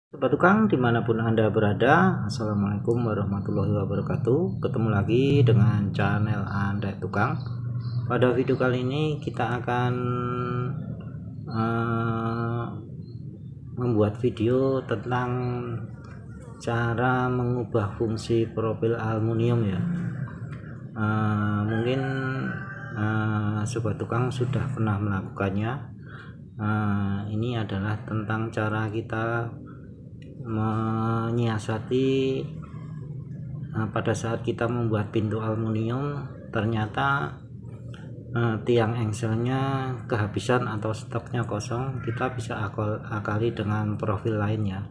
Sobat Tukang dimanapun Anda berada, Assalamualaikum warahmatullahi wabarakatuh. Ketemu lagi dengan channel Anda Tukang. Pada video kali ini kita akan membuat video tentang cara mengubah fungsi profil aluminium ya. Mungkin Sobat Tukang sudah pernah melakukannya. Ini adalah tentang cara kita menyiasati pada saat kita membuat pintu aluminium ternyata tiang engselnya kehabisan atau stoknya kosong. Kita bisa akali dengan profil lainnya.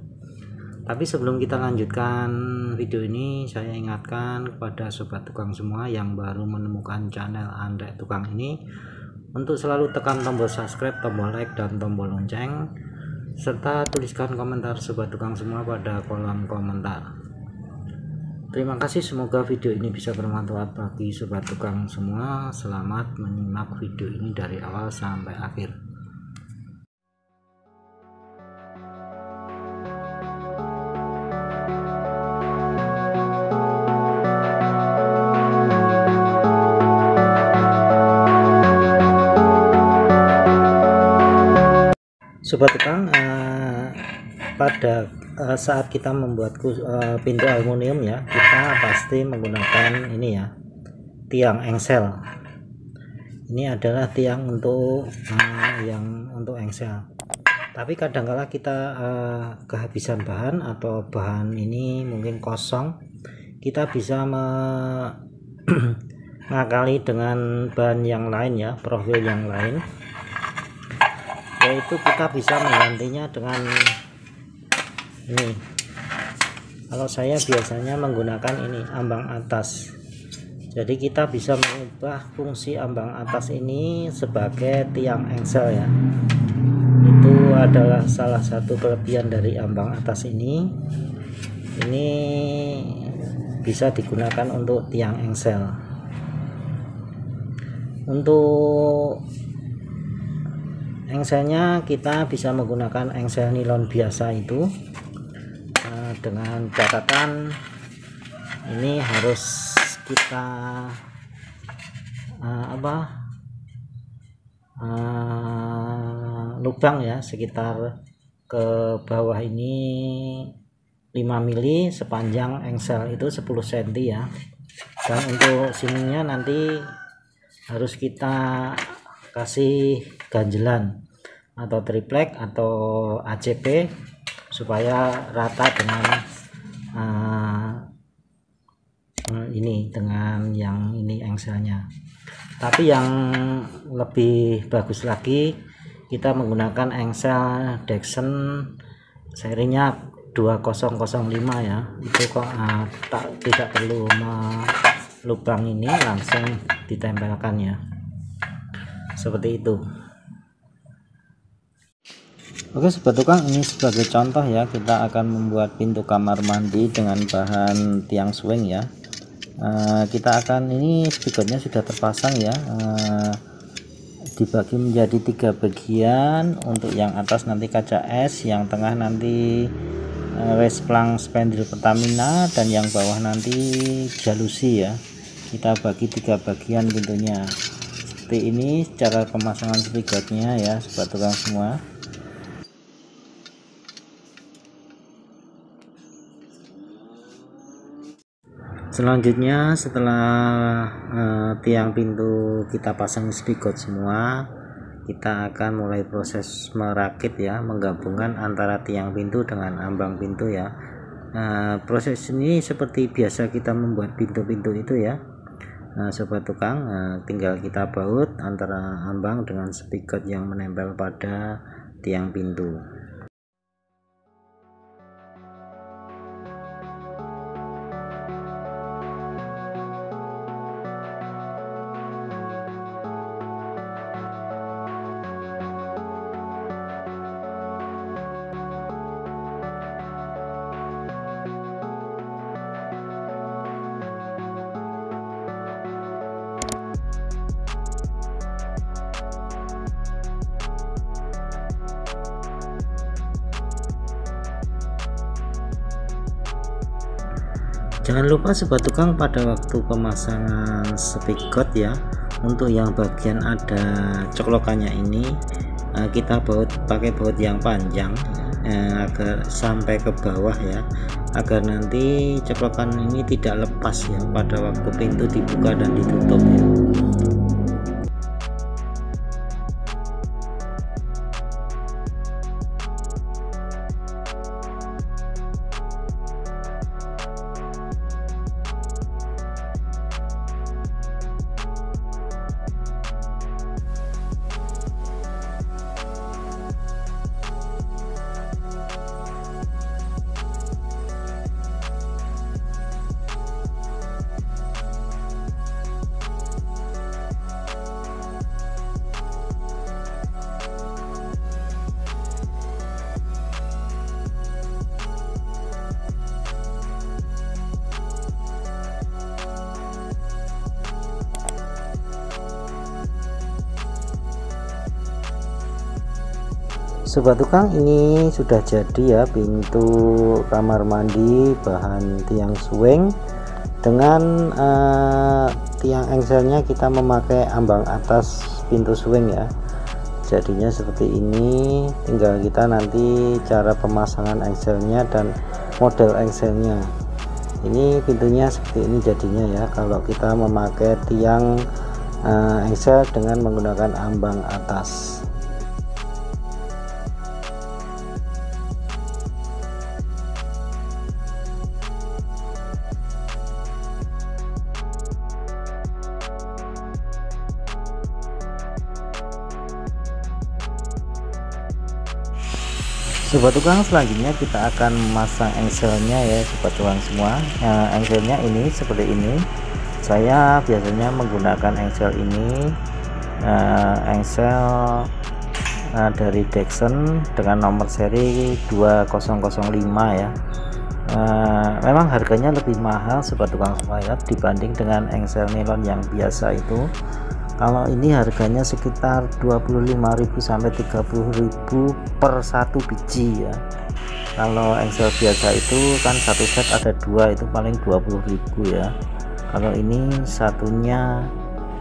Tapi sebelum kita lanjutkan video ini, saya ingatkan kepada Sobat Tukang semua yang baru menemukan channel Anda Tukang ini untuk selalu tekan tombol subscribe, tombol like, dan tombol lonceng, serta tuliskan komentar Sobat Tukang semua pada kolom komentar. Terima kasih, semoga video ini bisa bermanfaat bagi Sobat Tukang semua. Selamat menyimak video ini dari awal sampai akhir. Sobat Tukang, pada saat kita membuat pintu aluminium ya, kita pasti menggunakan ini ya, tiang engsel. Ini adalah tiang untuk yang untuk engsel. Tapi kadang-kala kita kehabisan bahan atau bahan ini mungkin kosong, kita bisa mengakali dengan bahan yang lain ya, profil yang lain, yaitu kita bisa menggantinya dengan ini. Kalau saya biasanya menggunakan ini ambang atas, jadi kita bisa mengubah fungsi ambang atas ini sebagai tiang engsel ya. Itu adalah salah satu kelebihan dari ambang atas ini bisa digunakan untuk tiang engsel. Untuk engselnya kita bisa menggunakan engsel nilon biasa itu, dengan catatan ini harus kita lubang ya, sekitar ke bawah ini 5 mili, sepanjang engsel itu 10 cm ya. Dan untuk sininya nanti harus kita kasih ganjelan atau triplek atau ACP supaya rata dengan ini, dengan yang ini engselnya. Tapi yang lebih bagus lagi, kita menggunakan engsel Dexen serinya 2005 ya. Itu kok tidak perlu lubang ini, langsung ditempelkan ya, seperti itu. Oke Sobat Tukang, ini sebagai contoh ya, kita akan membuat pintu kamar mandi dengan bahan tiang swing ya. Kita akan, ini spikotnya sudah terpasang ya, dibagi menjadi 3 bagian. Untuk yang atas nanti kaca es, yang tengah nanti resplang spandrel Pertamina, dan yang bawah nanti jalusi ya. Kita bagi 3 bagian pintunya seperti ini cara pemasangan spikotnya ya Sobat Tukang semua. Selanjutnya setelah tiang pintu kita pasang spigot semua, kita akan mulai proses merakit ya, menggabungkan antara tiang pintu dengan ambang pintu ya. Proses ini seperti biasa kita membuat pintu-pintu itu ya, Sobat Tukang. Tinggal kita baut antara ambang dengan spigot yang menempel pada tiang pintu. Jangan lupa sobat tukang, pada waktu pemasangan spigot ya, untuk yang bagian ada coklokannya ini kita pakai baut yang panjang agar sampai ke bawah ya, agar nanti coklokan ini tidak lepas ya pada waktu pintu dibuka dan ditutup ya. Sobat tukang, ini sudah jadi ya pintu kamar mandi bahan tiang suwing. Dengan tiang engselnya kita memakai ambang atas pintu suwing ya, jadinya seperti ini. Tinggal kita nanti cara pemasangan engselnya dan model engselnya. Ini pintunya seperti ini jadinya ya, kalau kita memakai tiang engsel dengan menggunakan ambang atas. Sobat tukang, selanjutnya kita akan memasang engselnya ya sobat tukang semua. Engselnya ini seperti ini. Saya biasanya menggunakan engsel ini, engsel dari Dexon dengan nomor seri 2005 ya. Memang harganya lebih mahal sobat tukang semua ya, dibanding dengan engsel nilon yang biasa itu. Kalau ini harganya sekitar 25.000 sampai 30.000 per satu biji ya. Kalau engsel biasa itu kan satu set ada dua, itu paling 20.000 ya. Kalau ini satunya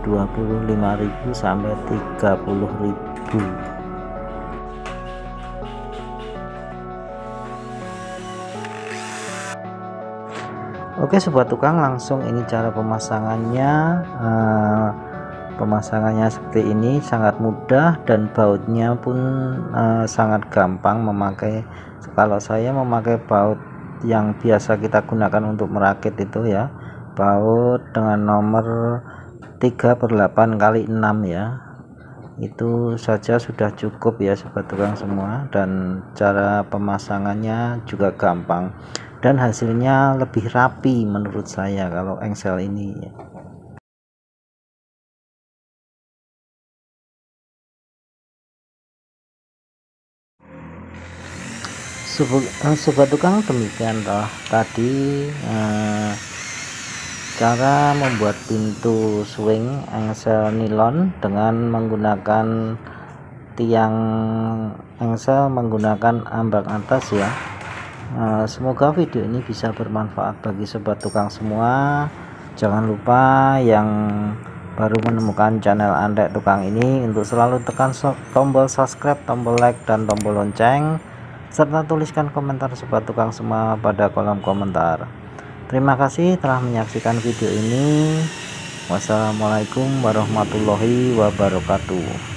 25.000 sampai 30.000. Oke sobat tukang, langsung ini cara pemasangannya. Pemasangannya seperti ini, sangat mudah dan bautnya pun sangat gampang memakai. Kalau saya memakai baut yang biasa kita gunakan untuk merakit itu ya, baut dengan nomor 3/8 x 6 ya, itu saja sudah cukup ya sobat tukang semua. Dan cara pemasangannya juga gampang dan hasilnya lebih rapi menurut saya kalau engsel ini ya. Sobat tukang, demikianlah tadi cara membuat pintu swing engsel nilon dengan menggunakan tiang engsel menggunakan ambang atas ya. Semoga video ini bisa bermanfaat bagi sobat tukang semua. Jangan lupa yang baru menemukan channel Andek Tukang ini untuk selalu tekan tombol subscribe, tombol like, dan tombol lonceng, serta tuliskan komentar sobat tukang semua pada kolom komentar. Terima kasih telah menyaksikan video ini. Wassalamualaikum warahmatullahi wabarakatuh.